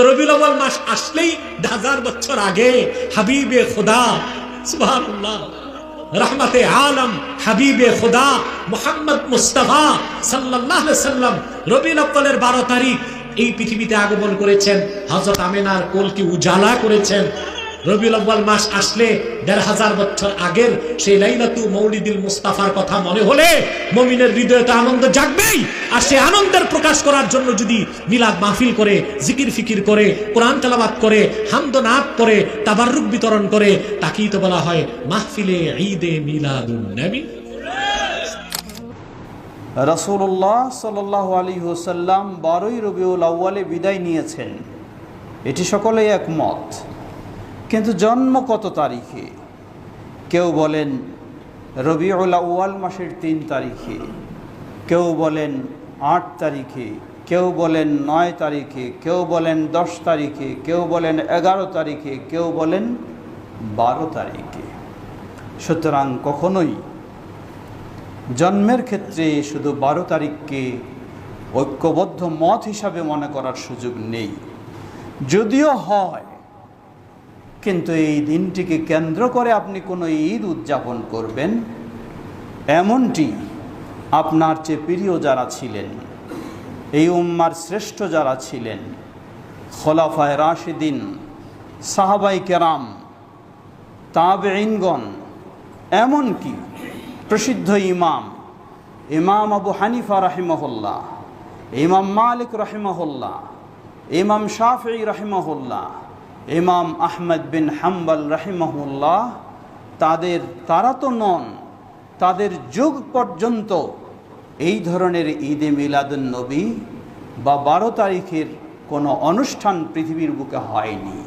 তো রবিউল আউয়াল মাস আসলেই 1000 বছর আগে হাবিবে খোদা সুবহানাল্লাহ রহমতে আলম হাবিবে খোদা মুহাম্মদ মুস্তাফা সাল্লাল্লাহু আলাইহি সাল্লাম রবিউল আউয়ালের 12 তারিখ এই পৃথিবীতে আগমন করেছেন। হযরত আমিনার কোলকে উজালা করেছেন। রবিউল আউয়াল মাস আসলে 1500 বছর আগের সেই লাইলাতু মৌলিদুল মুস্তাফার কথা মনে হলে মুমিনের হৃদয়ে তো আনন্দ জাগবেই। আর সেই আনন্দের প্রকাশ করার জন্য যদি মিলাদ মাহফিল করে, জিকির ফিকির করে, কোরআন তেলাওয়াত করে, হামদ ও নাত করে, তাবাররুক বিতরণ করে, তাকেই তো বলা হয় মাহফিলে ঈদে মিলাদুন নবী। রাসূলুল্লাহ সাল্লাল্লাহু আলাইহি ওয়াসাল্লাম 12ই রবিউল আউয়ালে বিদায় নিয়েছেন, এটি সকলেই একমত। কিন্তু জন্ম কত তারিখে? কেউ বলেন রবিউল আউয়াল মাসের 3 তারিখে, কেউ বলেন 8 তারিখে, কেউ বলেন 9 তারিখে, কেউ বলেন 10 তারিখে, কেউ বলেন 11 তারিখে, কেউ বলেন 12 তারিখে। সুতরাং কখনোই জন্মের ক্ষেত্রে শুধু 12 তারিখকে ঐক্যবদ্ধ মত হিসাবে মনে করার সুযোগ নেই। যদিও হয়, কিন্তু এই দিনটিকে কেন্দ্র করে আপনি কোনো ঈদ উদযাপন করবেন, এমনটি আপনার চেয়ে প্রিয় যারা ছিলেন, এই উম্মার শ্রেষ্ঠ যারা ছিলেন, খোলাফায়ে রাশিদিন, সাহাবায়ে কেরাম, তাবেঈনগণ, এমনকি প্রসিদ্ধ ইমাম আবু হানিফা রাহিমাহুল্লাহ, ইমাম মালিক রাহিমাহুল্লাহ, ইমাম শাফিঈ রাহিমাহুল্লাহ, ইমাম আহমদ বিন হাম্বল রাহিমাহুল্লাহ, তারা তো নন, তাদের যুগ পর্যন্ত এই ধরনের ঈদে মিলাদুন নবী বা 12 তারিখের কোনো অনুষ্ঠান পৃথিবীর বুকে হয়নি।